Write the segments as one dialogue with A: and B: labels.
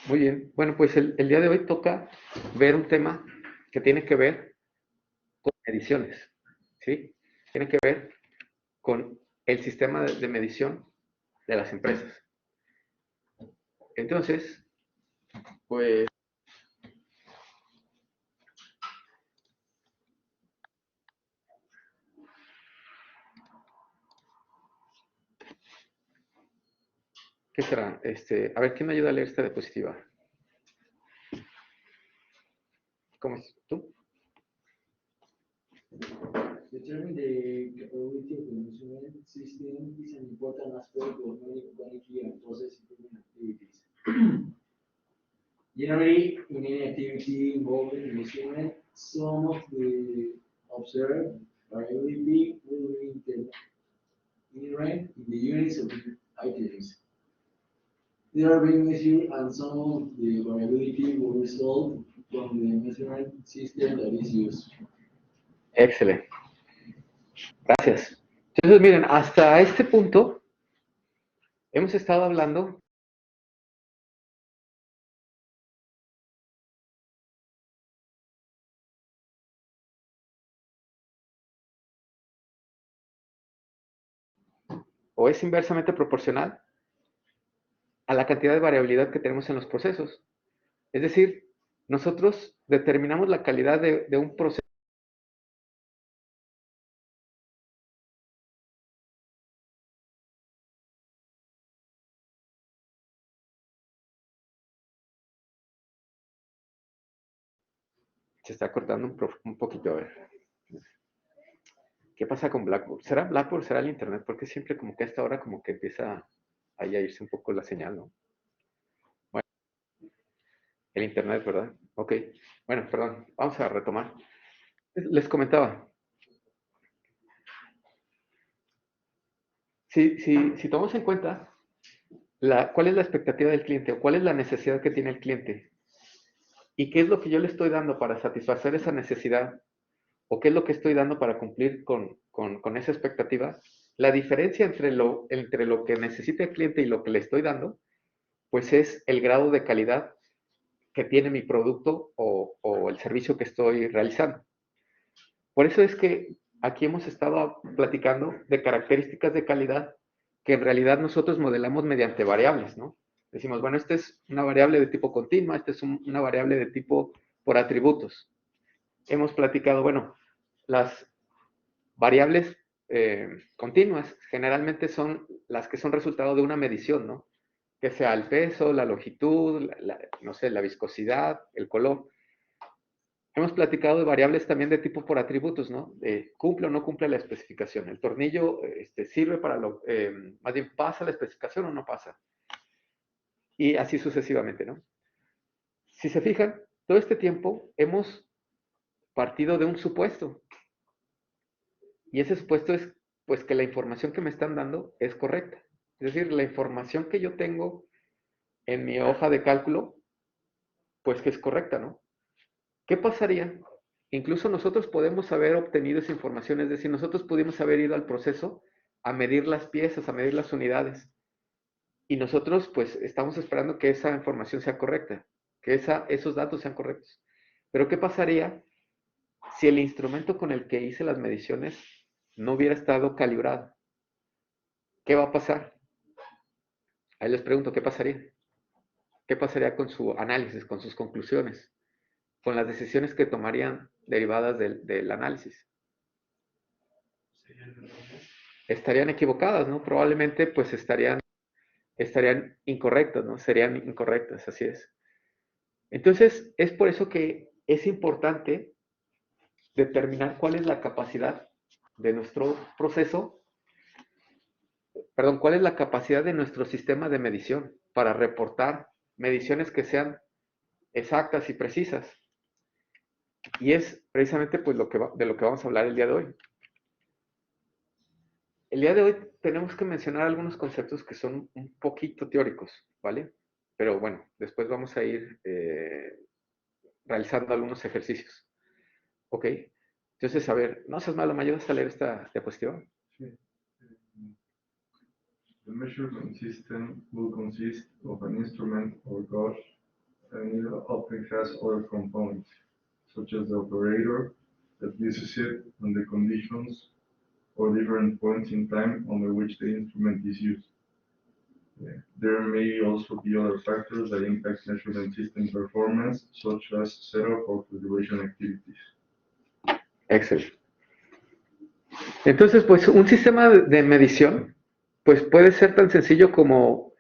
A: Muy bien. Bueno, pues el día de hoy toca ver un tema que tiene que ver con mediciones, ¿sí? Tiene que ver con el sistema de medición de las empresas. Entonces, pues, ¿qué será? A ver, ¿quién me ayuda a leer esta diapositiva? ¿Cómo es? ¿Tú?
B: Determining the capability of the measurement system is an important aspect of many quality and process improvement activities. Generally, in any activity involving measurement, some of the observed variability will be inherent in the units of the items. They are being measured, and some of the variability will result from the measurement system that is used.
A: Excelente. Gracias. Entonces, miren, hasta este punto hemos estado hablando, o es inversamente proporcional a la cantidad de variabilidad que tenemos en los procesos. Es decir, nosotros determinamos la calidad de un proceso. Se está cortando un poquito, a ver. ¿Qué pasa con Blackboard? ¿Será Blackboard? ¿Será el internet? Porque siempre como que a esta hora como que empieza ahí a irse un poco la señal, ¿no? Bueno, el internet, ¿verdad? Ok. Bueno, perdón. Vamos a retomar. Les comentaba. Si tomamos en cuenta cuál es la expectativa del cliente o cuál es la necesidad que tiene el cliente y qué es lo que yo le estoy dando para satisfacer esa necesidad o qué es lo que estoy dando para cumplir con esa expectativa, la diferencia entre lo que necesita el cliente y lo que le estoy dando, pues es el grado de calidad que tiene mi producto o el servicio que estoy realizando. Por eso es que aquí hemos estado platicando de características de calidad que en realidad nosotros modelamos mediante variables, ¿no? Decimos, bueno, esta es una variable de tipo continua, esta es una variable de tipo por atributos. Hemos platicado, bueno, las variables continuas generalmente son las que son resultado de una medición, ¿no? Que sea el peso, la longitud, no sé, la viscosidad, el color. Hemos platicado de variables también de tipo por atributos, ¿no? Cumple o no cumple la especificación. El tornillo sirve para más bien pasa la especificación o no pasa. Y así sucesivamente, ¿no? Si se fijan, todo este tiempo hemos partido de un supuesto. Y ese supuesto es, pues, que la información que me están dando es correcta. Es decir, la información que yo tengo en mi hoja de cálculo, pues que es correcta, ¿no? ¿Qué pasaría? Incluso nosotros podemos haber obtenido esa información, es decir, nosotros pudimos haber ido al proceso a medir las piezas, a medir las unidades, y nosotros pues estamos esperando que esa información sea correcta, que esos datos sean correctos. Pero ¿qué pasaría si el instrumento con el que hice las mediciones no hubiera estado calibrado? ¿Qué va a pasar? Ahí les pregunto, ¿qué pasaría? ¿Qué pasaría con su análisis, con sus conclusiones, con las decisiones que tomarían derivadas del análisis? Estarían equivocadas, ¿no? Probablemente pues estarían incorrectas, ¿no? Serían incorrectas, así es. Entonces, es por eso que es importante determinar cuál es la capacidad de nuestro proceso, perdón, cuál es la capacidad de nuestro sistema de medición para reportar mediciones que sean exactas y precisas. Y es precisamente pues de lo que vamos a hablar el día de hoy. El día de hoy tenemos que mencionar algunos conceptos que son un poquito teóricos, ¿vale? Pero bueno, después vamos a ir realizando algunos ejercicios. ¿Ok? Entonces, a ver, no seas malo, ¿me ayudas a leer esta diapositiva?
C: Sí. The measurement system will consist of an instrument or gauge and it often has other components, such as the operator that uses it and the conditions or different points in time under which the instrument is used. There may also be other factors that impact measurement system performance, such as setup or calibration activities.
A: Excel. Entonces, pues un sistema de medición, pues puede ser tan sencillo como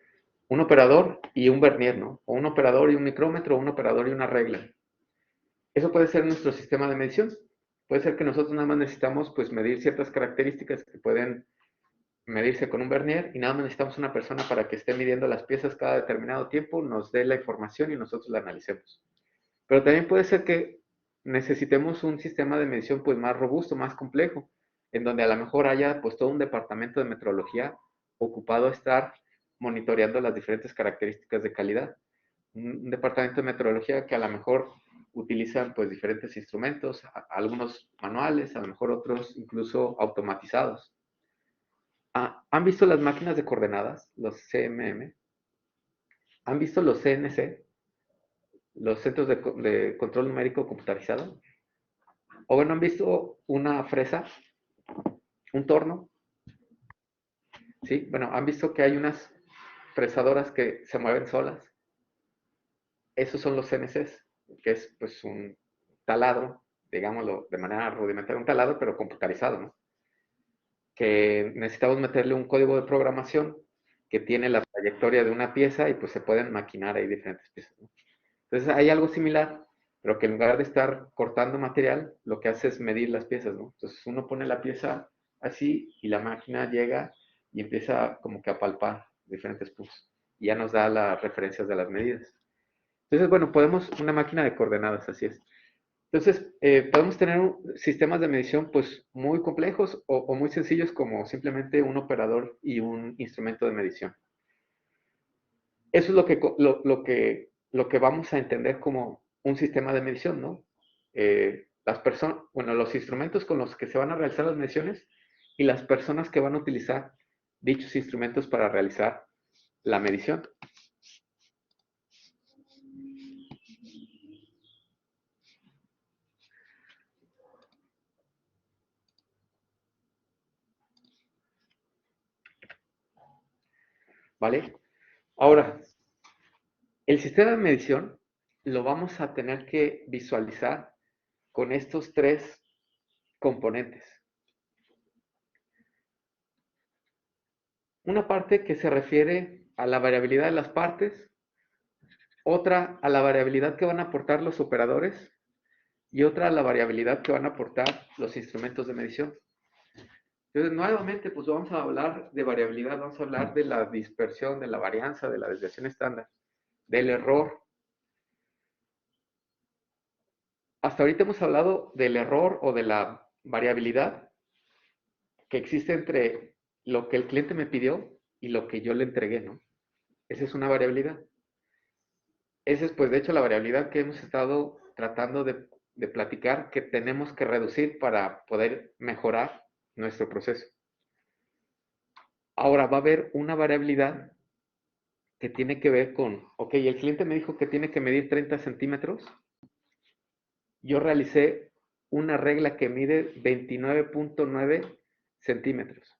A: un operador y un vernier, ¿no? O un operador y un micrómetro, o un operador y una regla. Eso puede ser nuestro sistema de medición. Puede ser que nosotros nada más necesitamos, pues, medir ciertas características que pueden medirse con un vernier y nada más necesitamos una persona para que esté midiendo las piezas cada determinado tiempo, nos dé la información y nosotros la analicemos. Pero también puede ser que necesitemos un sistema de medición pues más robusto, más complejo, en donde a lo mejor haya pues todo un departamento de metrología ocupado a estar monitoreando las diferentes características de calidad. Un departamento de metrología que a lo mejor utilizan pues diferentes instrumentos, algunos manuales, a lo mejor otros incluso automatizados. ¿Han visto las máquinas de coordenadas, los CMM? ¿Han visto los CNC, los centros de control numérico computarizado? O bueno, ¿han visto una fresa, un torno? Sí, bueno, ¿han visto que hay unas fresadoras que se mueven solas? Esos son los CNCs, que es pues un taladro, digámoslo de manera rudimentaria, un taladro pero computarizado, ¿no? Que necesitamos meterle un código de programación que tiene la trayectoria de una pieza y pues se pueden maquinar ahí diferentes piezas, ¿no? Entonces hay algo similar, pero que en lugar de estar cortando material, lo que hace es medir las piezas, ¿no? Entonces uno pone la pieza así y la máquina llega y empieza como que a palpar diferentes puntos. Y ya nos da las referencias de las medidas. Entonces, bueno, podemos, una máquina de coordenadas, así es. Entonces, podemos tener sistemas de medición pues muy complejos o muy sencillos como simplemente un operador y un instrumento de medición. Eso es lo que vamos a entender como un sistema de medición, ¿no? Bueno, los instrumentos con los que se van a realizar las mediciones y las personas que van a utilizar dichos instrumentos para realizar la medición. ¿Vale? Ahora, el sistema de medición lo vamos a tener que visualizar con estos tres componentes. Una parte que se refiere a la variabilidad de las partes, otra a la variabilidad que van a aportar los operadores y otra a la variabilidad que van a aportar los instrumentos de medición. Entonces, nuevamente, pues vamos a hablar de variabilidad, vamos a hablar de la dispersión, de la varianza, de la desviación estándar, del error. Hasta ahorita hemos hablado del error o de la variabilidad que existe entre lo que el cliente me pidió y lo que yo le entregué, ¿no? Esa es una variabilidad. Esa es, pues, de hecho, la variabilidad que hemos estado tratando de platicar que tenemos que reducir para poder mejorar nuestro proceso. Ahora va a haber una variabilidad que tiene que ver con, ok, el cliente me dijo que tiene que medir 30 centímetros. Yo realicé una regla que mide 29.9 centímetros.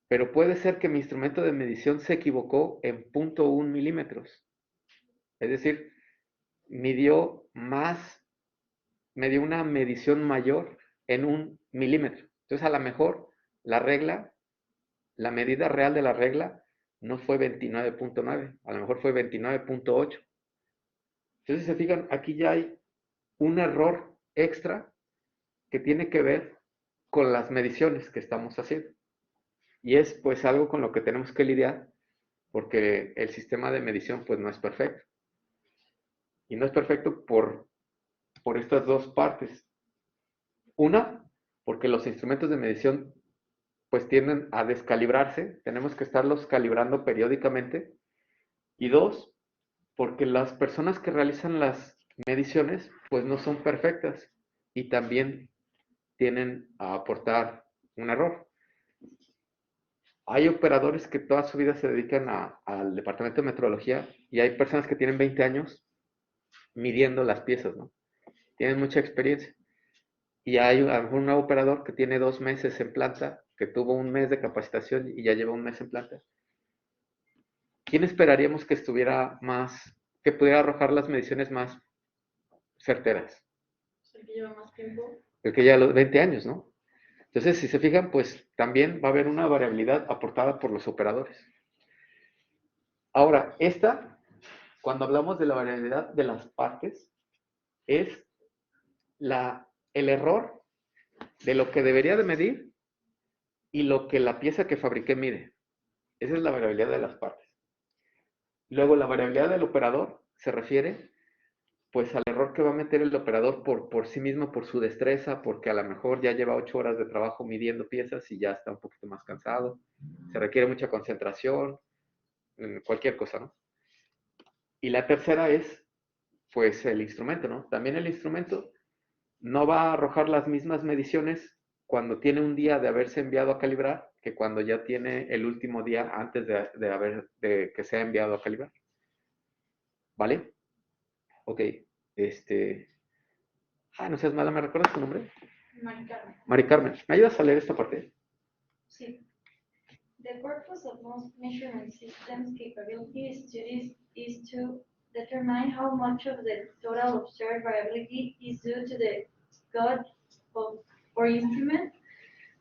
A: Pero puede ser que mi instrumento de medición se equivocó en 0.1 milímetros. Es decir, me dio una medición mayor en 1 milímetro. Entonces, a lo mejor la la medida real de la regla no fue 29.9, a lo mejor fue 29.8. Entonces, se fijan, aquí ya hay un error extra que tiene que ver con las mediciones que estamos haciendo. Y es pues algo con lo que tenemos que lidiar porque el sistema de medición pues no es perfecto. Y no es perfecto por estas dos partes. Una, porque los instrumentos de medición pues tienden a descalibrarse, tenemos que estarlos calibrando periódicamente. Y dos, porque las personas que realizan las mediciones pues no son perfectas y también tienden a aportar un error. Hay operadores que toda su vida se dedican al departamento de metrología y hay personas que tienen 20 años midiendo las piezas, ¿no? Tienen mucha experiencia. Y hay a lo mejor un nuevo operador que tiene 2 meses en planta, que tuvo un mes de capacitación y ya lleva un mes en planta. ¿Quién esperaríamos que estuviera más, que pudiera arrojar las mediciones más certeras?
D: El que lleva más tiempo.
A: El que ya los 20 años, ¿no? Entonces, si se fijan, pues también va a haber una variabilidad aportada por los operadores. Ahora, cuando hablamos de la variabilidad de las partes, es el error de lo que debería de medir y lo que la pieza que fabriqué mide. Esa es la variabilidad de las partes. Luego, la variabilidad del operador se refiere pues al error que va a meter el operador por sí mismo, por su destreza, porque a lo mejor ya lleva 8 horas de trabajo midiendo piezas y ya está un poquito más cansado. Se requiere mucha concentración, cualquier cosa, ¿no? Y la tercera es, pues, el instrumento, ¿no? También el instrumento no va a arrojar las mismas mediciones cuando tiene un día de haberse enviado a calibrar que cuando ya tiene el último día antes de que sea enviado a calibrar. ¿Vale? Ok. No seas mala, ¿me recuerdas tu nombre?
D: Mari Carmen.
A: Mari Carmen, ¿me ayudas a leer esta parte?
D: Sí. The purpose of most measurement systems capability studies is to determine how much of the total observed variability is due to the God or instrument,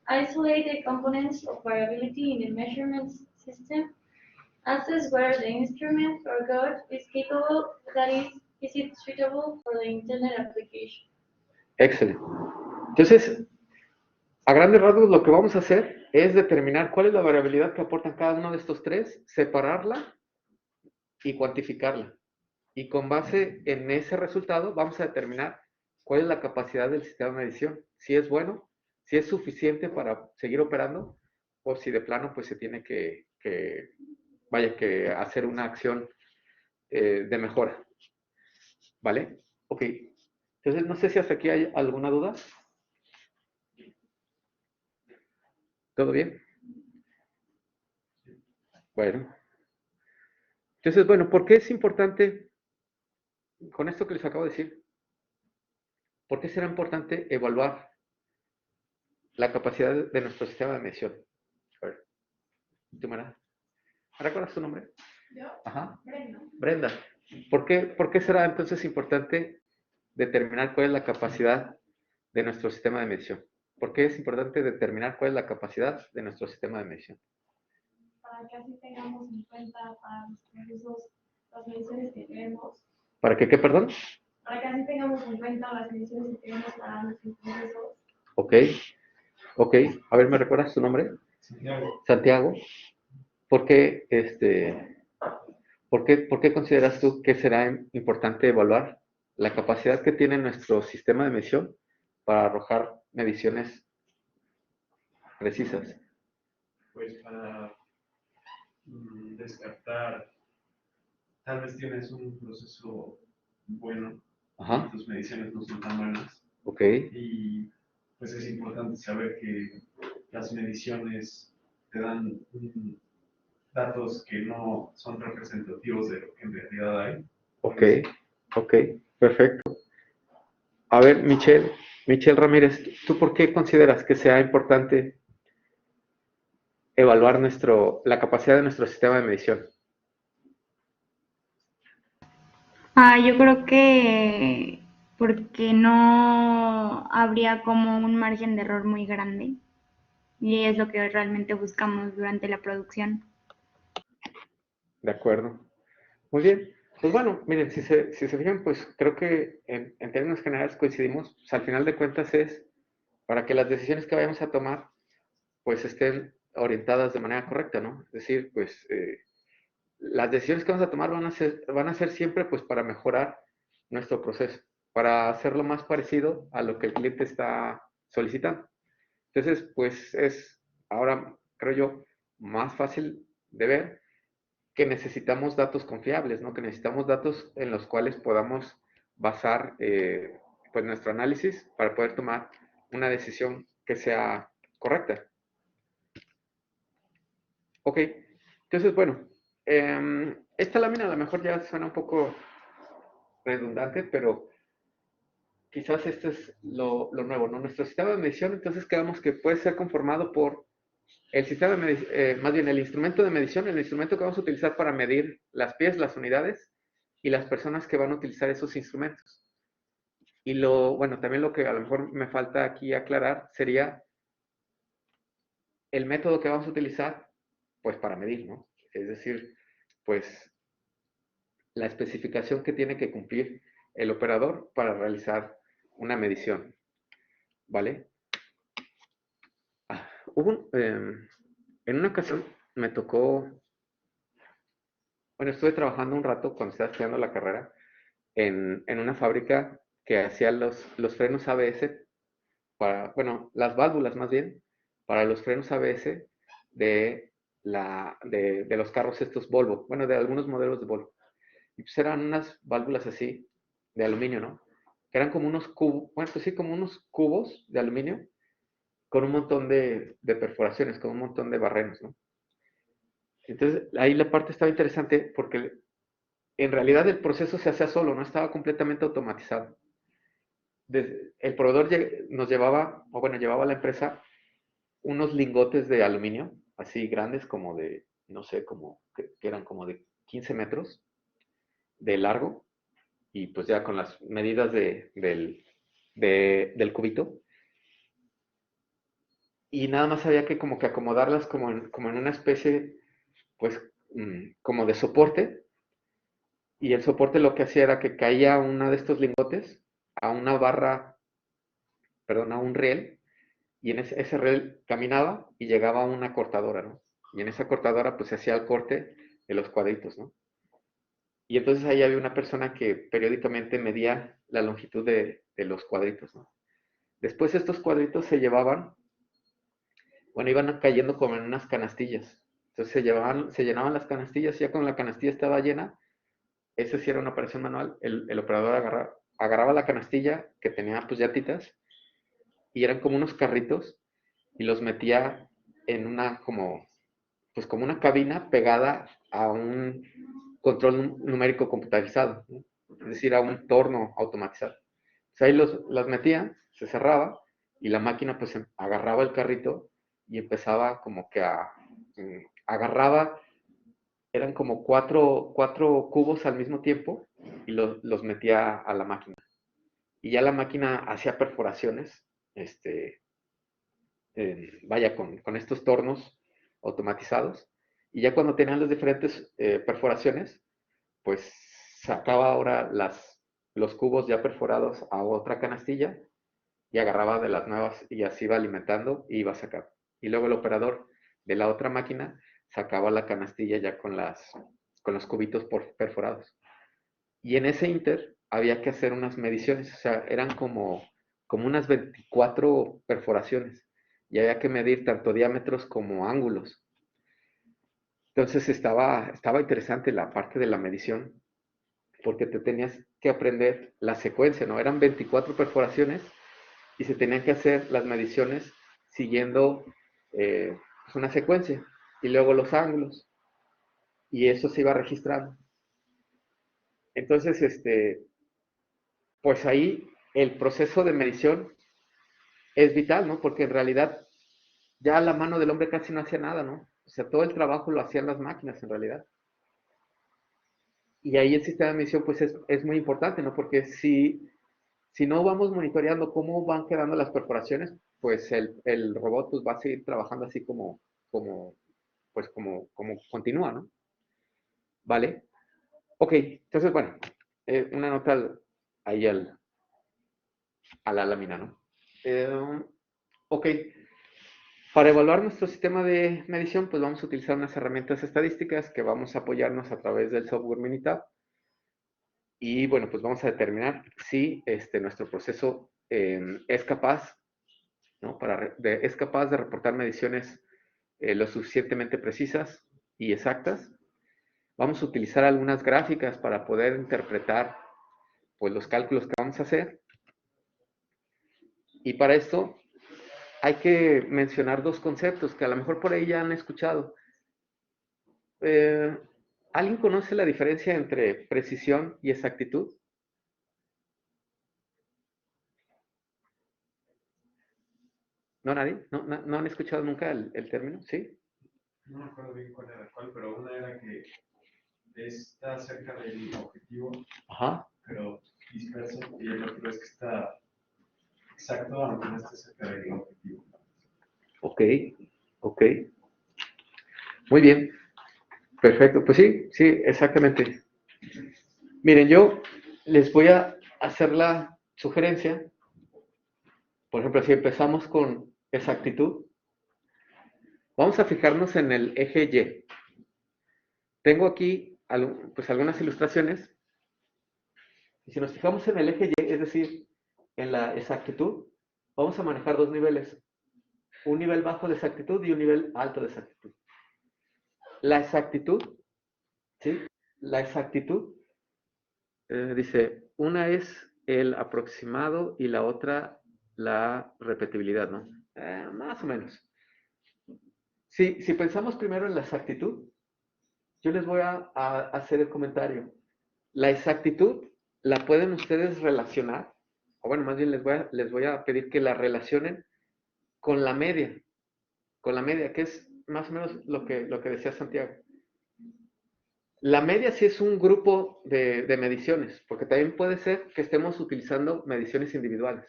D: isolate the components of variability in the measurement system, assess whether the instrument or God is capable, that is it suitable for the intended application.
A: Excelente. Entonces, a grandes rasgos lo que vamos a hacer es determinar cuál es la variabilidad que aportan cada uno de estos tres, separarla y cuantificarla. Y con base en ese resultado vamos a determinar cuál es la capacidad del sistema de medición, si es bueno, si es suficiente para seguir operando o si de plano pues se tiene que hacer una acción de mejora. ¿Vale? Ok. Entonces no sé si hasta aquí hay alguna duda. ¿Todo bien? Bueno. Entonces, bueno, ¿por qué es importante, con esto que les acabo de decir, por qué será importante evaluar la capacidad de nuestro sistema de medición? A ver, ¿tú me recuerdas tu nombre?
D: ¿Yo?
A: Ajá.
D: Brenda.
A: Brenda. ¿Por qué será entonces importante determinar cuál es la capacidad de nuestro sistema de medición? ¿Por qué es importante determinar cuál es la capacidad de nuestro sistema de medición?
D: Para que así tengamos en cuenta para los procesos, las mediciones que queremos.
A: ¿Para qué, perdón?
D: Para que así tengamos en cuenta las mediciones que queremos para nuestros procesos.
A: Ok. A ver, ¿me recuerdas tu nombre?
C: Santiago.
A: Santiago. ¿Por qué, por qué consideras tú que será importante evaluar la capacidad que tiene nuestro sistema de medición para arrojar mediciones precisas?
E: Pues para descartar, tal vez tienes un proceso bueno
A: Ajá.
E: y tus mediciones no son tan buenas.
A: Ok.
E: Y pues es importante saber que las mediciones te dan datos que no son representativos de lo que en realidad hay.
A: Ok, perfecto. A ver, Michelle Ramírez, ¿tú por qué consideras que sea importante evaluar la capacidad de nuestro sistema de medición?
F: Yo creo que porque no habría como un margen de error muy grande y es lo que realmente buscamos durante la producción.
A: De acuerdo. Muy bien. Pues bueno, miren, si se fijan, pues creo que en términos generales coincidimos. Pues, al final de cuentas es para que las decisiones que vayamos a tomar pues estén orientadas de manera correcta, ¿no? Es decir, pues las decisiones que vamos a tomar van a ser siempre pues para mejorar nuestro proceso, para hacerlo más parecido a lo que el cliente está solicitando. Entonces, pues es ahora, creo yo, más fácil de ver que necesitamos datos confiables, ¿no? Que necesitamos datos en los cuales podamos basar pues nuestro análisis para poder tomar una decisión que sea correcta. Ok, entonces bueno, esta lámina a lo mejor ya suena un poco redundante, pero quizás este es lo nuevo, ¿no? Nuestro sistema de medición, entonces quedamos que puede ser conformado por el sistema de medición, más bien el instrumento de medición, el instrumento que vamos a utilizar para medir las piezas, las unidades y las personas que van a utilizar esos instrumentos. Y bueno, también lo que a lo mejor me falta aquí aclarar sería el método que vamos a utilizar, pues para medir, ¿no? Es decir, pues la especificación que tiene que cumplir el operador para realizar una medición, ¿vale? En una ocasión me tocó, bueno, estuve trabajando un rato cuando estaba estudiando la carrera en una fábrica que hacía los frenos ABS bueno, las válvulas más bien, para los frenos ABS de los carros estos Volvo, bueno, de algunos modelos de Volvo. Y pues eran unas válvulas así, de aluminio, ¿no? Que eran como unos cubos, bueno, pues sí, como unos cubos de aluminio con un montón de perforaciones, con un montón de barrenos, ¿no? Entonces, ahí la parte estaba interesante porque en realidad el proceso se hacía solo, no estaba completamente automatizado. El proveedor nos llevaba, o bueno, llevaba a la empresa unos lingotes de aluminio, así grandes como de, no sé, como que eran como de 15 metros de largo, y pues ya con las medidas del cubito. Y nada más había que como que acomodarlas como en una especie, pues, como de soporte. Y el soporte lo que hacía era que caía una de estos lingotes a una barra, perdón, a un riel, y en ese riel caminaba y llegaba a una cortadora, ¿no? Y en esa cortadora pues se hacía el corte de los cuadritos, ¿no? Y entonces ahí había una persona que periódicamente medía la longitud de los cuadritos, ¿no? Después estos cuadritos se llevaban, bueno, iban cayendo como en unas canastillas. Entonces se llenaban las canastillas y ya cuando la canastilla estaba llena, esa sí era una operación manual, el operador agarraba la canastilla que tenía pues llatitas y eran como unos carritos y los metía en una pues como una cabina pegada a un control numérico computarizado, ¿no? Es decir, a un torno automatizado. Pues ahí las metía, se cerraba y la máquina pues agarraba el carrito y empezaba como que agarraba, eran como cuatro cubos al mismo tiempo y los metía a la máquina. Y ya la máquina hacía perforaciones, vaya, con estos tornos automatizados. Y ya cuando tenían las diferentes perforaciones, pues sacaba ahora los cubos ya perforados a otra canastilla y agarraba de las nuevas y así iba alimentando y iba a sacar. Y luego el operador de la otra máquina sacaba la canastilla ya con los cubitos perforados. Y en ese inter había que hacer unas mediciones, o sea, eran como unas 24 perforaciones y había que medir tanto diámetros como ángulos. Entonces estaba interesante la parte de la medición porque te tenías que aprender la secuencia, ¿no? Eran 24 perforaciones y se tenían que hacer las mediciones siguiendo pues una secuencia y luego los ángulos y eso se iba registrando. Entonces, pues ahí el proceso de medición es vital, ¿no? Porque en realidad ya la mano del hombre casi no hacía nada, ¿no? O sea, todo el trabajo lo hacían las máquinas en realidad. Y ahí el sistema de medición pues es muy importante, ¿no? Porque si no vamos monitoreando cómo van quedando las perforaciones, pues el robot pues va a seguir trabajando así pues como continúa, ¿no? ¿Vale? Ok, entonces bueno, una nota ahí a la lámina, ¿no? Ok, para evaluar nuestro sistema de medición, pues vamos a utilizar unas herramientas estadísticas que vamos a apoyarnos a través del software Minitab. Y bueno, pues vamos a determinar si nuestro proceso es capaz, ¿no? Es capaz de reportar mediciones lo suficientemente precisas y exactas. Vamos a utilizar algunas gráficas para poder interpretar pues, los cálculos que vamos a hacer. Y para esto hay que mencionar dos conceptos que a lo mejor por ahí ya han escuchado. ¿Alguien conoce la diferencia entre precisión y exactitud? ¿No nadie? ¿No han escuchado nunca el término? ¿Sí?
E: No me acuerdo bien cuál era cuál, pero una era que está cerca del objetivo,
A: Ajá.
E: pero disperso, y el otro es que está exacto, aunque no esté cerca del objetivo.
A: Ok, ok. Muy bien. Perfecto. Pues sí, sí, exactamente. Miren, yo les voy a hacer la sugerencia. Por ejemplo, si empezamos con exactitud, vamos a fijarnos en el eje Y. Tengo aquí pues algunas ilustraciones. Y si nos fijamos en el eje Y, es decir, en la exactitud, vamos a manejar dos niveles. Un nivel bajo de exactitud y un nivel alto de exactitud. La exactitud, ¿sí? La exactitud, dice, una es el aproximado y la otra la repetibilidad, ¿no? Más o menos. Si pensamos primero en la exactitud, yo les voy a hacer el comentario. La exactitud la pueden ustedes relacionar, o bueno, más bien les voy a pedir que la relacionen con la media, que es más o menos lo que decía Santiago. La media sí es un grupo de mediciones, porque también puede ser que estemos utilizando mediciones individuales.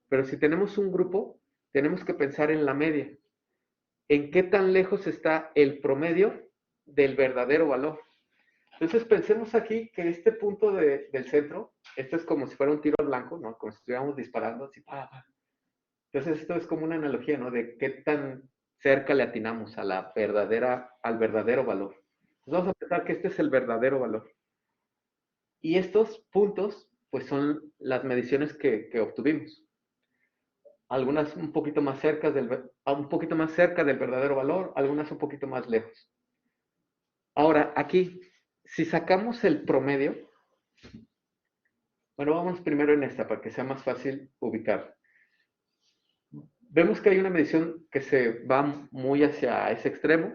A: Pero si tenemos un grupo, tenemos que pensar en la media. ¿En qué tan lejos está el promedio del verdadero valor? Entonces pensemos aquí que este punto del centro, esto es como si fuera un tiro al blanco, ¿no? Como si estuviéramos disparando así. Entonces esto es como una analogía, ¿no? De qué tan cerca le atinamos al verdadero valor. Entonces vamos a pensar que este es el verdadero valor. Y estos puntos, pues son las mediciones que obtuvimos. Algunas un poquito más cerca del verdadero valor, algunas un poquito más lejos. Ahora, aquí, si sacamos el promedio, bueno, vamos primero en esta para que sea más fácil ubicar. Vemos que hay una medición que se va muy hacia ese extremo,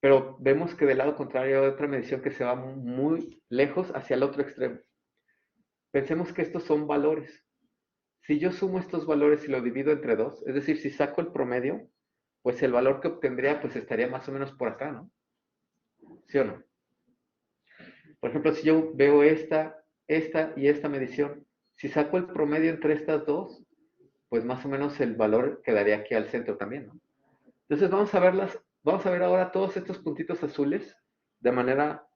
A: pero vemos que del lado contrario hay otra medición que se va muy lejos hacia el otro extremo. Pensemos que estos son valores. Si yo sumo estos valores y lo divido entre dos, es decir, si saco el promedio, pues el valor que obtendría pues estaría más o menos por acá, ¿no? ¿Sí o no? Por ejemplo, si yo veo esta y esta medición, si saco el promedio entre estas dos, pues más o menos el valor quedaría aquí al centro también, ¿no? Entonces vamos a ver ahora todos estos puntitos azules de manera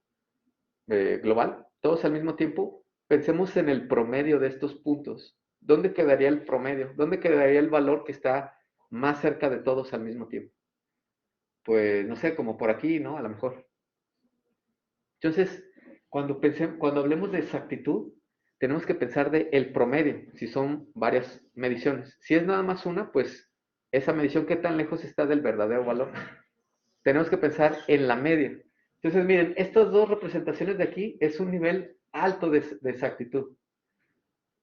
A: global, todos al mismo tiempo. Pensemos en el promedio de estos puntos. ¿Dónde quedaría el promedio? ¿Dónde quedaría el valor que está más cerca de todos al mismo tiempo? Pues no sé, como por aquí, ¿no? A lo mejor. Entonces, cuando hablemos de exactitud, tenemos que pensar de el promedio, si son varias mediciones. Si es nada más una, pues esa medición, ¿qué tan lejos está del verdadero valor? Tenemos que pensar en la media. Entonces, miren, estas dos representaciones de aquí es un nivel alto de exactitud.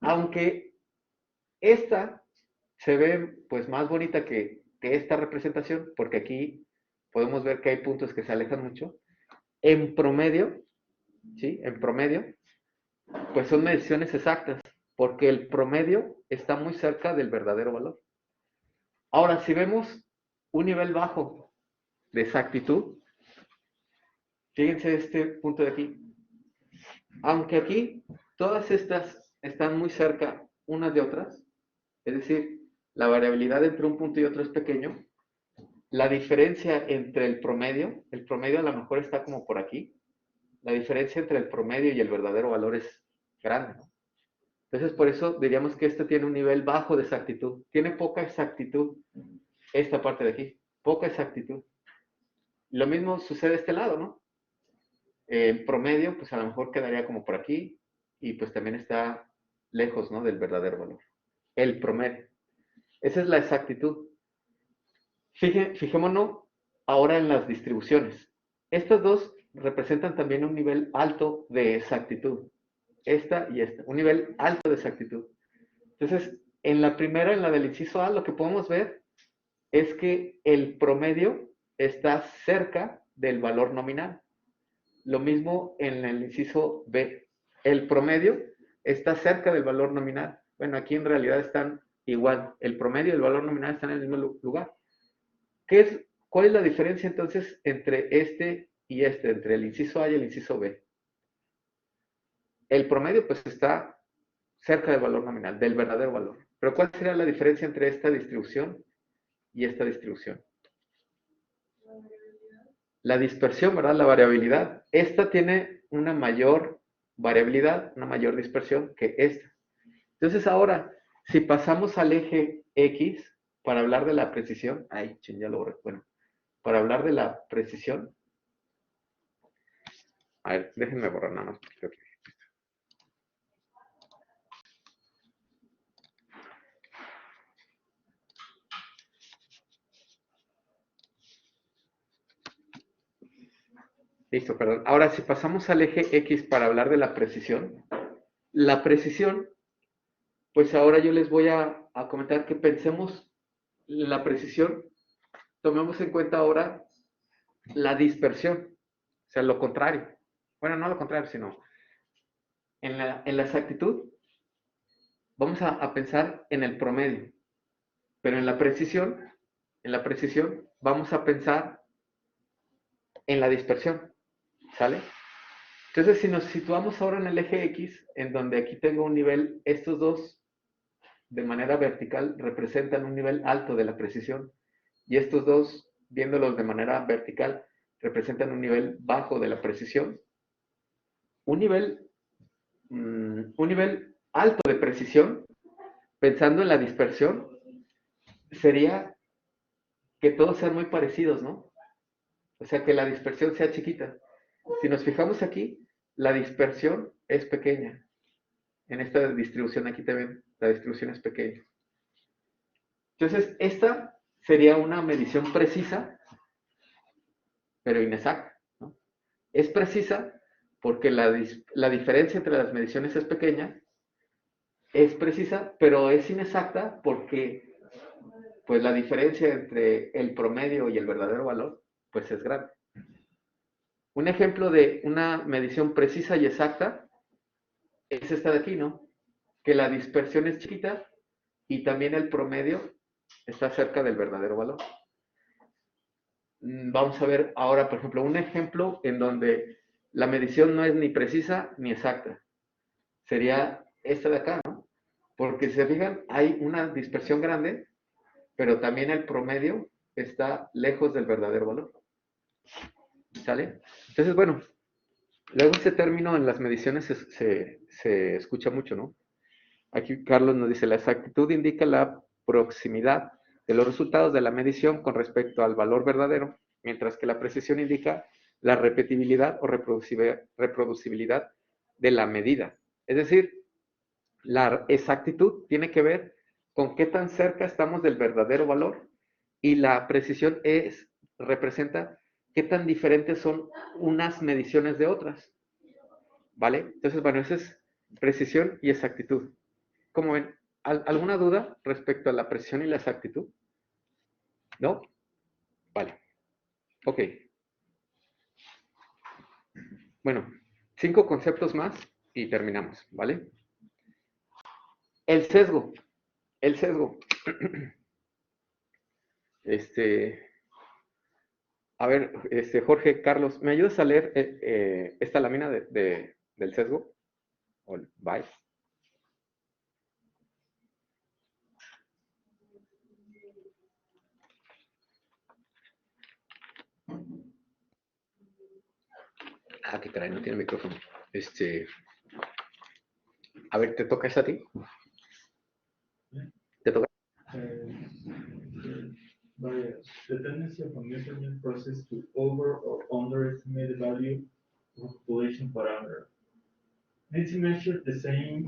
A: Aunque esta se ve pues más bonita que esta representación, porque aquí podemos ver que hay puntos que se alejan mucho. En promedio, ¿sí? En promedio, pues son mediciones exactas, porque el promedio está muy cerca del verdadero valor. Ahora, si vemos un nivel bajo de exactitud, fíjense este punto de aquí. Aunque aquí todas estas están muy cerca unas de otras, es decir, la variabilidad entre un punto y otro es pequeño, la diferencia entre el promedio a lo mejor está como por aquí, la diferencia entre el promedio y el verdadero valor es grande, ¿no? Entonces, por eso diríamos que este tiene un nivel bajo de exactitud. Tiene poca exactitud esta parte de aquí. Poca exactitud. Lo mismo sucede a este lado, ¿no? En promedio, pues a lo mejor quedaría como por aquí y pues también está lejos, ¿no? Del verdadero valor. El promedio. Esa es la exactitud. Fijémonos ahora en las distribuciones. Estas dos representan también un nivel alto de exactitud. Esta y esta. Un nivel alto de exactitud. Entonces, en la primera, en la del inciso A, lo que podemos ver es que el promedio está cerca del valor nominal. Lo mismo en el inciso B. El promedio está cerca del valor nominal. Bueno, aquí en realidad están igual, el promedio y el valor nominal están en el mismo lugar. ¿Cuál es la diferencia entonces entre este y este, entre el inciso A y el inciso B? El promedio pues está cerca del valor nominal, del verdadero valor. Pero ¿cuál sería la diferencia entre esta distribución y esta distribución? La dispersión, ¿verdad? La variabilidad. Esta tiene una mayor variabilidad, una mayor dispersión que esta. Entonces ahora, si pasamos al eje X para hablar de la precisión, ay, ching, ya lo borré. Bueno, para hablar de la precisión, a ver, déjenme borrar nada más. Okay. Listo, perdón. Ahora, si pasamos al eje X para hablar de la precisión, pues ahora yo les voy a comentar que pensemos la precisión, tomemos en cuenta ahora la dispersión, o sea, lo contrario. Bueno, no lo contrario, sino en la exactitud, vamos a pensar en el promedio, pero en la precisión vamos a pensar en la dispersión, ¿sale? Entonces, si nos situamos ahora en el eje X, en donde aquí tengo un nivel, estos dos de manera vertical representan un nivel alto de la precisión, y estos dos, viéndolos de manera vertical, representan un nivel bajo de la precisión. Un nivel alto de precisión, pensando en la dispersión, sería que todos sean muy parecidos, ¿no? O sea, que la dispersión sea chiquita. Si nos fijamos aquí, la dispersión es pequeña. En esta distribución aquí te ven, la distribución es pequeña. Entonces, esta sería una medición precisa, pero inexacta, ¿no? Es precisa porque la diferencia entre las mediciones es pequeña, es precisa, pero es inexacta porque pues la diferencia entre el promedio y el verdadero valor pues es grande. Un ejemplo de una medición precisa y exacta es esta de aquí, ¿no? Que la dispersión es chiquita y también el promedio está cerca del verdadero valor. Vamos a ver ahora, por ejemplo, un ejemplo en donde la medición no es ni precisa ni exacta. Sería esta de acá, ¿no? Porque si se fijan, hay una dispersión grande, pero también el promedio está lejos del verdadero valor. ¿Sale? Entonces, bueno, luego ese término en las mediciones se escucha mucho, ¿no? Aquí Carlos nos dice, la exactitud indica la proximidad de los resultados de la medición con respecto al valor verdadero, mientras que la precisión indica la repetibilidad o reproducibilidad de la medida. Es decir, la exactitud tiene que ver con qué tan cerca estamos del verdadero valor y la precisión representa qué tan diferentes son unas mediciones de otras. ¿Vale? Entonces, bueno, esa es precisión y exactitud. ¿Cómo ven? ¿Alguna duda respecto a la precisión y la exactitud? ¿No? Vale. Ok. Bueno, 5 conceptos más y terminamos, ¿vale? El sesgo. El sesgo. A ver, Jorge, Carlos, ¿me ayudas a leer esta lámina del sesgo? O el bias. Ah, qué caray, no tiene micrófono. A ver, ¿te toca esa a ti? ¿Te toca?
C: Bias. The tendency of a measurement process to over or underestimate the value of a population parameter. Needs to measure the same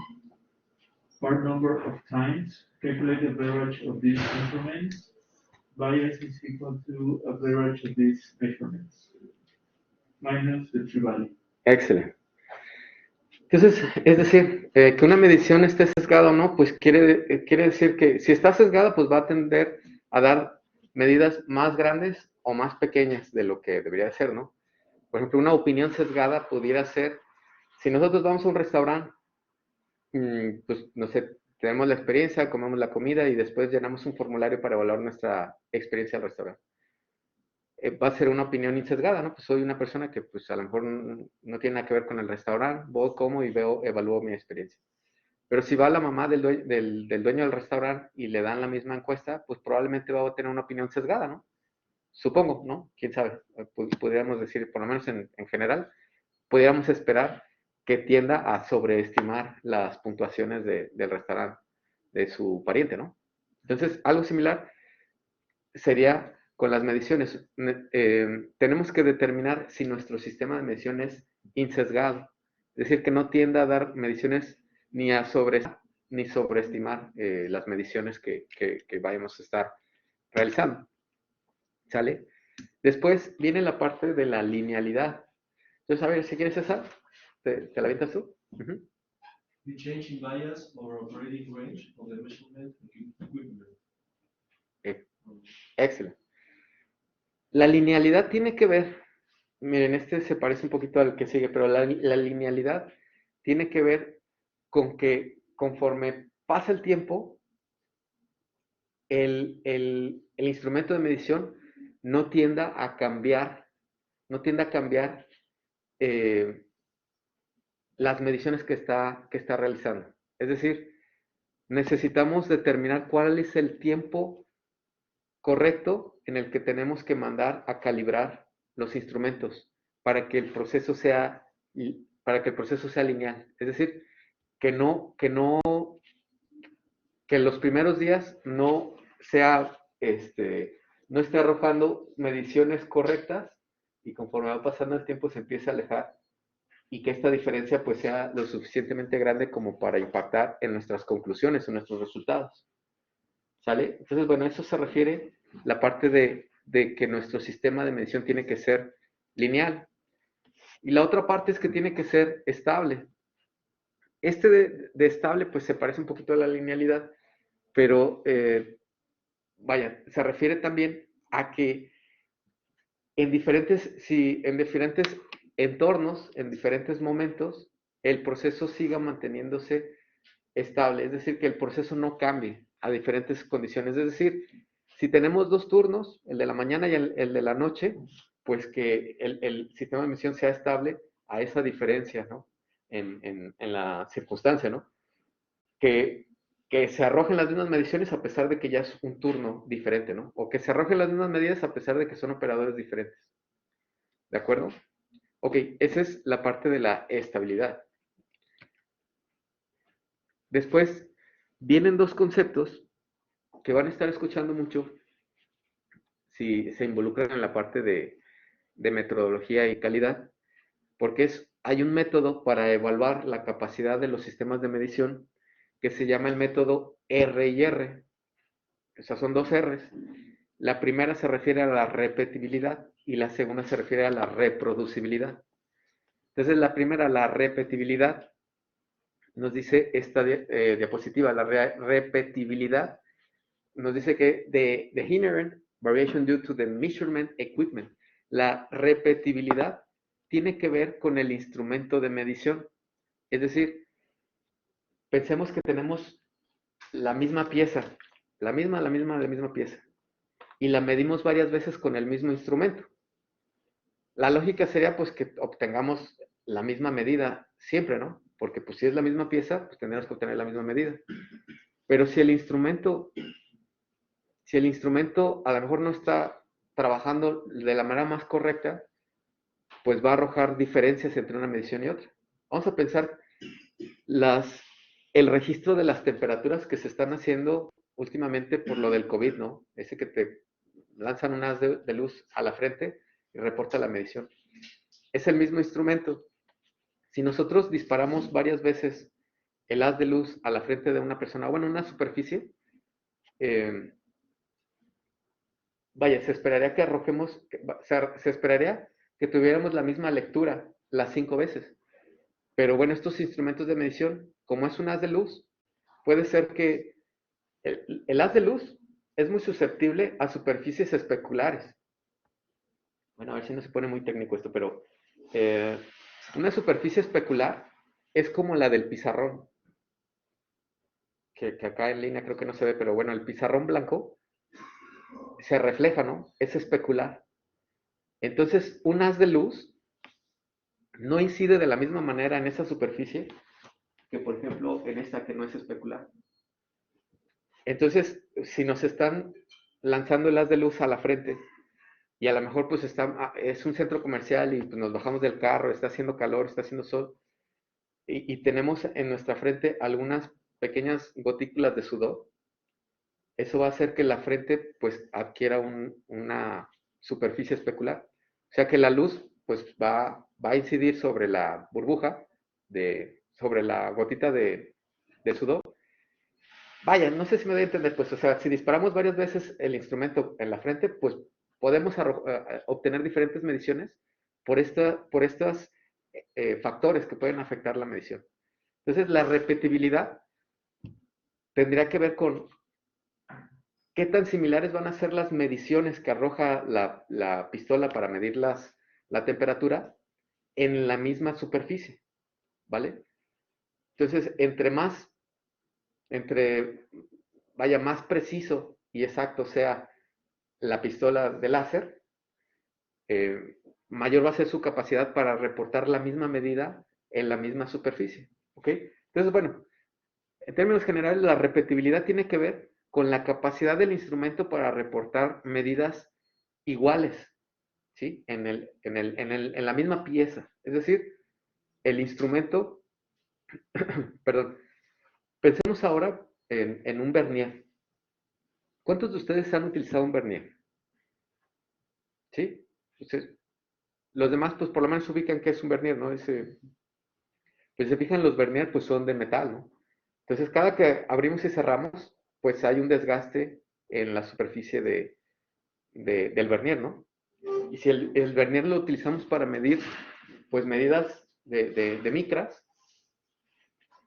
C: part number of times, calculate the average of these increments. Bias is equal to average of these measurements minus the true value.
A: Excelente. Entonces, es decir, que una medición esté sesgada o no, pues quiere decir que si está sesgada, pues va a tender a dar medidas más grandes o más pequeñas de lo que debería ser, ¿no? Por ejemplo, una opinión sesgada pudiera ser, si nosotros vamos a un restaurante, pues, no sé, tenemos la experiencia, comemos la comida y después llenamos un formulario para evaluar nuestra experiencia al restaurante. Va a ser una opinión insesgada, ¿no? Pues soy una persona que pues a lo mejor no tiene nada que ver con el restaurante, voy, como y evalúo mi experiencia. Pero si va la mamá del dueño del restaurante y le dan la misma encuesta, pues probablemente va a tener una opinión sesgada, ¿no? Supongo, ¿no? ¿Quién sabe? Podríamos decir, por lo menos en general, pudiéramos esperar que tienda a sobreestimar las puntuaciones del restaurante de su pariente, ¿no? Entonces, algo similar sería con las mediciones. Tenemos que determinar si nuestro sistema de medición es insesgado, es decir, que no tienda a dar mediciones ni a ni sobreestimar las mediciones que vayamos a estar realizando. ¿Sale? Después viene la parte de la linealidad. Entonces, a ver, si quieres esa, ¿te la avientas tú?
G: The change in bias or operating range of the measurement equipment.
A: Excelente. La linealidad tiene que ver, miren, este se parece un poquito al que sigue, pero la linealidad tiene que ver con que conforme pasa el tiempo, el instrumento de medición no tienda a cambiar, las mediciones que está realizando. Es decir, necesitamos determinar cuál es el tiempo correcto en el que tenemos que mandar a calibrar los instrumentos para que el proceso sea lineal. Es decir, que en los primeros días no esté arrojando mediciones correctas y conforme va pasando el tiempo se empieza a alejar y que esta diferencia pues sea lo suficientemente grande como para impactar en nuestras conclusiones, en nuestros resultados. ¿Sale? Entonces, bueno, eso se refiere la parte de que nuestro sistema de medición tiene que ser lineal. Y la otra parte es que tiene que ser estable. Este de estable pues se parece un poquito a la linealidad, pero vaya, se refiere también a que en diferentes entornos, en diferentes momentos, el proceso siga manteniéndose estable, es decir, que el proceso no cambie a diferentes condiciones. Es decir, si tenemos dos turnos, el de la mañana y el de la noche, pues que el sistema de medición sea estable a esa diferencia, ¿no? En la circunstancia, ¿no? Que se arrojen las mismas mediciones a pesar de que ya es un turno diferente, ¿no? O que se arrojen las mismas medidas a pesar de que son operadores diferentes. ¿De acuerdo? Ok, esa es la parte de la estabilidad. Después vienen dos conceptos que van a estar escuchando mucho si se involucran en la parte de metodología y calidad, porque hay un método para evaluar la capacidad de los sistemas de medición que se llama el método R&R. O sea, son dos R's. La primera se refiere a la repetibilidad y la segunda se refiere a la reproducibilidad. Entonces, la primera, la repetibilidad, nos dice esta diapositiva, la repetibilidad, nos dice que the inherent variation due to the measurement equipment. La repetibilidad tiene que ver con el instrumento de medición. Es decir, pensemos que tenemos la misma pieza, la misma pieza, y la medimos varias veces con el mismo instrumento. La lógica sería pues que obtengamos la misma medida siempre, ¿no? Porque pues si es la misma pieza, pues tendremos que obtener la misma medida. Pero si el instrumento a lo mejor no está trabajando de la manera más correcta, pues va a arrojar diferencias entre una medición y otra. Vamos a pensar el registro de las temperaturas que se están haciendo últimamente por lo del COVID, ¿no? Ese que te lanzan un haz de luz a la frente y reporta la medición. Es el mismo instrumento. Si nosotros disparamos varias veces el haz de luz a la frente de una persona, bueno, una superficie, vaya, se esperaría que arrojemos, se esperaría que tuviéramos la misma lectura las 5 veces. Pero bueno, estos instrumentos de medición, como es un haz de luz, puede ser que el haz de luz es muy susceptible a superficies especulares. Bueno, a ver si no se pone muy técnico esto, pero una superficie especular es como la del pizarrón. ¿Ok? que acá en línea creo que no se ve, pero bueno, el pizarrón blanco se refleja, ¿no? Es especular. Entonces, un haz de luz no incide de la misma manera en esa superficie que, por ejemplo, en esta que no es especular. Entonces, si nos están lanzando el haz de luz a la frente y a lo mejor pues es un centro comercial y pues, nos bajamos del carro, está haciendo calor, está haciendo sol y tenemos en nuestra frente algunas pequeñas gotículas de sudor, eso va a hacer que la frente pues adquiera una superficie especular. O sea que la luz pues va a incidir sobre la burbuja, sobre la gotita de sudor. Vaya, no sé si me doy a entender, pues, o sea, si disparamos varias veces el instrumento en la frente, pues podemos obtener diferentes mediciones por estos factores que pueden afectar la medición. Entonces, la repetibilidad tendría que ver con qué tan similares van a ser las mediciones que arroja la pistola para medir la temperatura en la misma superficie, ¿vale? Entonces, vaya, más preciso y exacto sea la pistola de láser, mayor va a ser su capacidad para reportar la misma medida en la misma superficie, ¿ok? Entonces, bueno, en términos generales, la repetibilidad tiene que ver con la capacidad del instrumento para reportar medidas iguales, ¿sí? En la misma pieza. Es decir, el instrumento, perdón, pensemos ahora en un vernier. ¿Cuántos de ustedes han utilizado un vernier? ¿Sí? Los demás, pues por lo menos ubican qué es un vernier, ¿no? Pues se fijan, los vernier, pues son de metal, ¿no? Entonces, cada que abrimos y cerramos, pues hay un desgaste en la superficie del vernier, ¿no? Y si el vernier lo utilizamos para medir, pues medidas de micras,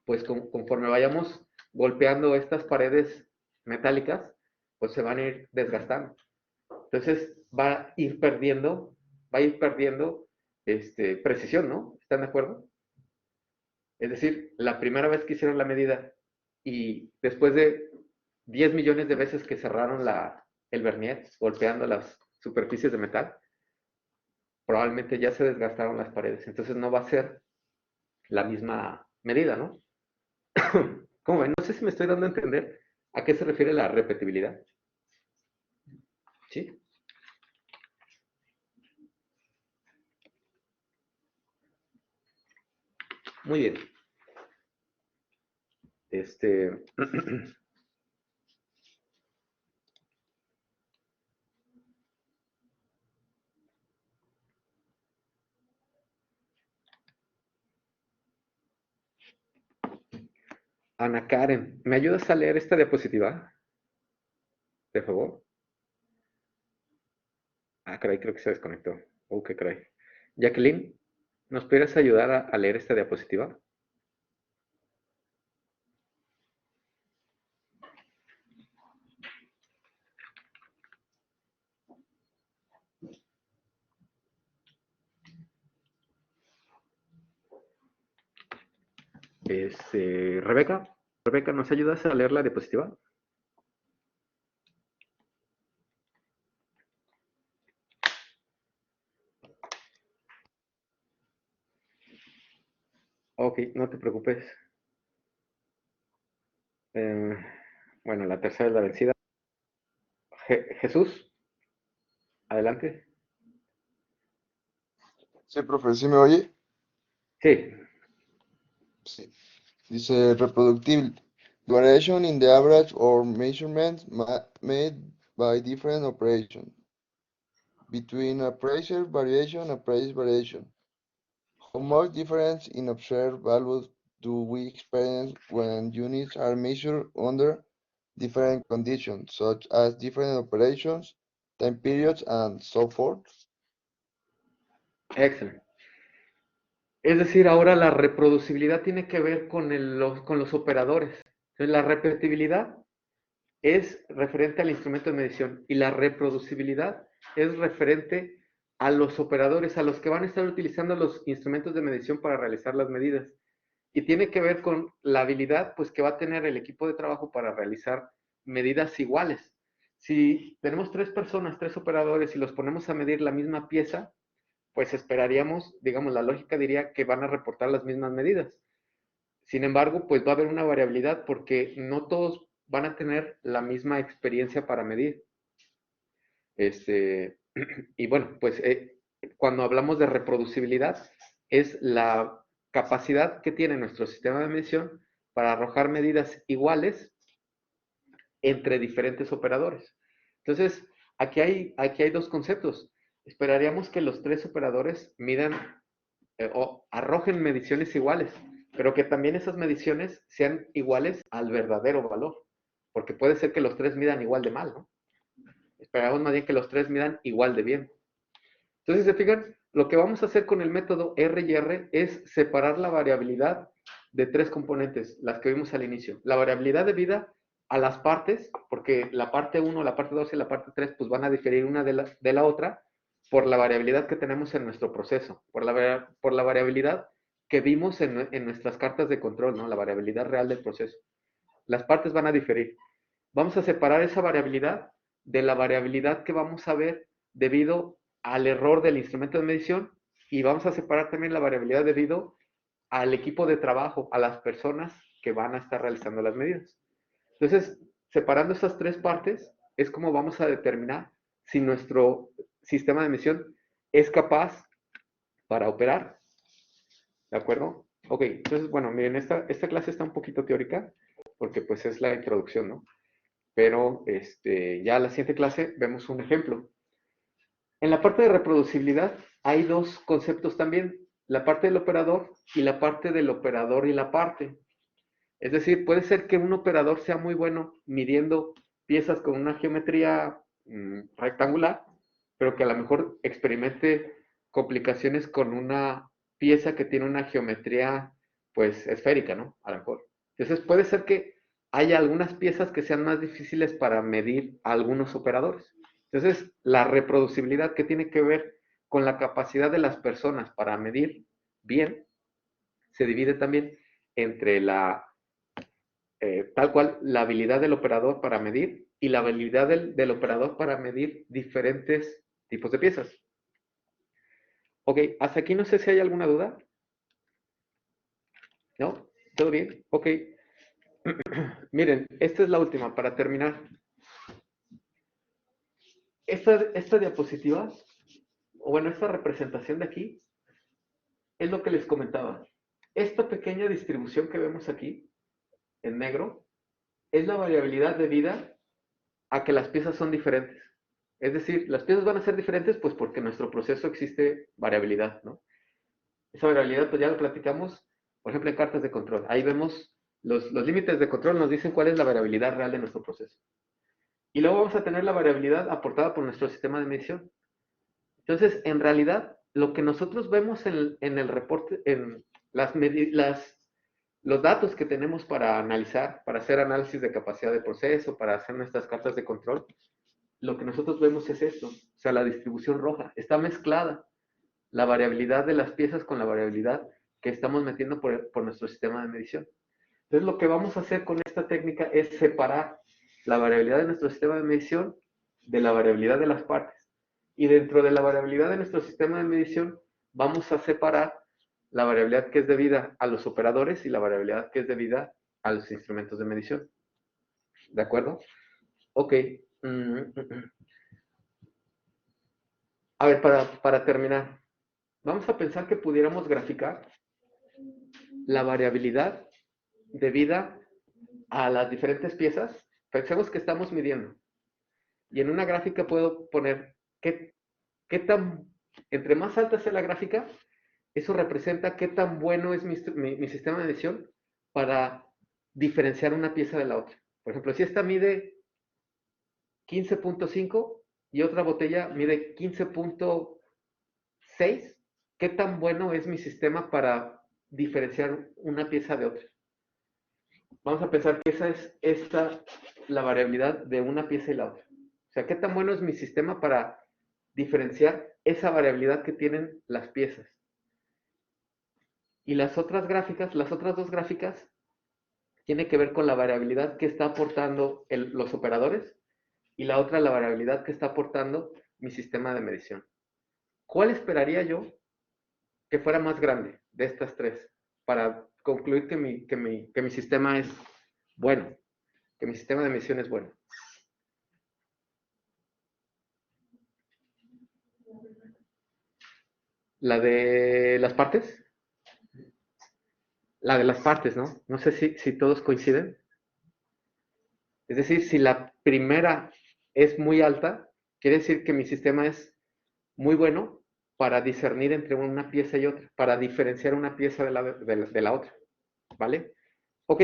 A: pues conforme vayamos golpeando estas paredes metálicas, pues se van a ir desgastando. Entonces va a ir perdiendo precisión, ¿no? ¿Están de acuerdo? Es decir, la primera vez que hicieron la medida y después de 10 millones de veces que cerraron el vernier golpeando las superficies de metal, probablemente ya se desgastaron las paredes. Entonces no va a ser la misma medida, ¿no? ¿Cómo ven? No sé si me estoy dando a entender a qué se refiere la repetibilidad. ¿Sí? Muy bien. Ana Karen, ¿me ayudas a leer esta diapositiva? Por favor. Ah, caray, creo que se desconectó. Oh, qué caray. Jacqueline, ¿nos pudieras ayudar a leer esta diapositiva? Rebeca, ¿nos ayudas a leer la diapositiva? Ok, no te preocupes. Bueno, la tercera es la vencida. Jesús, adelante.
H: Sí, profe, ¿sí me oye?
A: Sí,
H: Sí. Dice reproductible. Variation in the average or measurements made by different operations. Between a pressure variation and price variation. How much difference in observed values do we experience when units are measured under different conditions, such as different operations, time periods, and so forth?
A: excelente. Es decir, ahora la reproducibilidad tiene que ver con los operadores. Entonces, la repetibilidad es referente al instrumento de medición y la reproducibilidad es referente a los operadores, a los que van a estar utilizando los instrumentos de medición para realizar las medidas. y tiene que ver con la habilidad pues, que va a tener el equipo de trabajo para realizar medidas iguales. Si tenemos 3 personas, 3 operadores y los ponemos a medir la misma pieza, pues esperaríamos, digamos, la lógica diría que van a reportar las mismas medidas. Sin embargo, pues va a haber una variabilidad porque no todos van a tener la misma experiencia para medir. Y bueno, pues cuando hablamos de reproducibilidad, es la capacidad que tiene nuestro sistema de medición para arrojar medidas iguales entre diferentes operadores. Entonces, aquí hay 2 conceptos. Esperaríamos que los 3 operadores midan o arrojen mediciones iguales, pero que también esas mediciones sean iguales al verdadero valor, porque puede ser que los 3 midan igual de mal, ¿no? Esperamos más bien que los 3 midan igual de bien. Entonces, se fijan, lo que vamos a hacer con el método R y R es separar la variabilidad de 3 componentes, las que vimos al inicio. La variabilidad debida a las partes, porque la parte 1, la parte 2 y la parte 3 pues van a diferir una de la otra por la variabilidad que tenemos en nuestro proceso, por la variabilidad que vimos en nuestras cartas de control, ¿no? La variabilidad real del proceso. Las partes van a diferir. Vamos a separar esa variabilidad de la variabilidad que vamos a ver debido al error del instrumento de medición y vamos a separar también la variabilidad debido al equipo de trabajo, a las personas que van a estar realizando las medidas. Entonces, separando estas 3 partes, es como vamos a determinar si nuestro sistema de medición es capaz para operar. ¿De acuerdo? Ok, entonces, bueno, miren, esta clase está un poquito teórica, porque pues es la introducción, ¿no? Pero ya la siguiente clase vemos un ejemplo. En la parte de reproducibilidad hay 2 conceptos también, la parte del operador y la parte del operador y la parte. Es decir, puede ser que un operador sea muy bueno midiendo piezas con una geometría rectangular, pero que a lo mejor experimente complicaciones con una pieza que tiene una geometría pues esférica, ¿no? A lo mejor. Entonces puede ser que haya algunas piezas que sean más difíciles para medir a algunos operadores. Entonces, la reproducibilidad que tiene que ver con la capacidad de las personas para medir bien, se divide también entre tal cual la habilidad del operador para medir y la habilidad del operador para medir diferentes tipos de piezas. Ok, hasta aquí no sé si hay alguna duda. ¿No? ¿Todo bien? Ok. Miren, esta es la última para terminar. Esta diapositiva, o bueno, esta representación de aquí, es lo que les comentaba. Esta pequeña distribución que vemos aquí, en negro, es la variabilidad debida a que las piezas son diferentes. Es decir, las piezas van a ser diferentes pues porque en nuestro proceso existe variabilidad, ¿no? Esa variabilidad pues ya lo platicamos, por ejemplo, en cartas de control. Ahí vemos los límites de control, nos dicen cuál es la variabilidad real de nuestro proceso. Y luego vamos a tener la variabilidad aportada por nuestro sistema de medición. Entonces, en realidad, lo que nosotros vemos en el reporte, en los datos que tenemos para analizar, para hacer análisis de capacidad de proceso, para hacer nuestras cartas de control, lo que nosotros vemos es esto, o sea, la distribución roja. Está mezclada la variabilidad de las piezas con la variabilidad que estamos metiendo por nuestro sistema de medición. Entonces, lo que vamos a hacer con esta técnica es separar la variabilidad de nuestro sistema de medición de la variabilidad de las partes. Y dentro de la variabilidad de nuestro sistema de medición, vamos a separar la variabilidad que es debida a los operadores y la variabilidad que es debida a los instrumentos de medición. ¿De acuerdo? Ok. A ver, para terminar, vamos a pensar que pudiéramos graficar la variabilidad debida a las diferentes piezas. Pensemos que estamos midiendo. Y en una gráfica puedo poner entre más alta sea la gráfica, eso representa qué tan bueno es mi sistema de medición para diferenciar una pieza de la otra. Por ejemplo, si esta mide 15.5 y otra botella mide 15.6, ¿qué tan bueno es mi sistema para diferenciar una pieza de otra? Vamos a pensar que esa es la variabilidad de una pieza y la otra. O sea, ¿qué tan bueno es mi sistema para diferenciar esa variabilidad que tienen las piezas? Y las otras dos gráficas, tiene que ver con la variabilidad que está aportando los operadores y la otra la variabilidad que está aportando mi sistema de medición. ¿Cuál esperaría yo que fuera más grande de estas tres para concluir que mi sistema es bueno, que mi sistema de medición es bueno? ¿La de las partes? La de las partes, ¿no? No sé si todos coinciden. Es decir, si la primera es muy alta, quiere decir que mi sistema es muy bueno para discernir entre una pieza y otra, para diferenciar una pieza de la otra, ¿vale? Ok,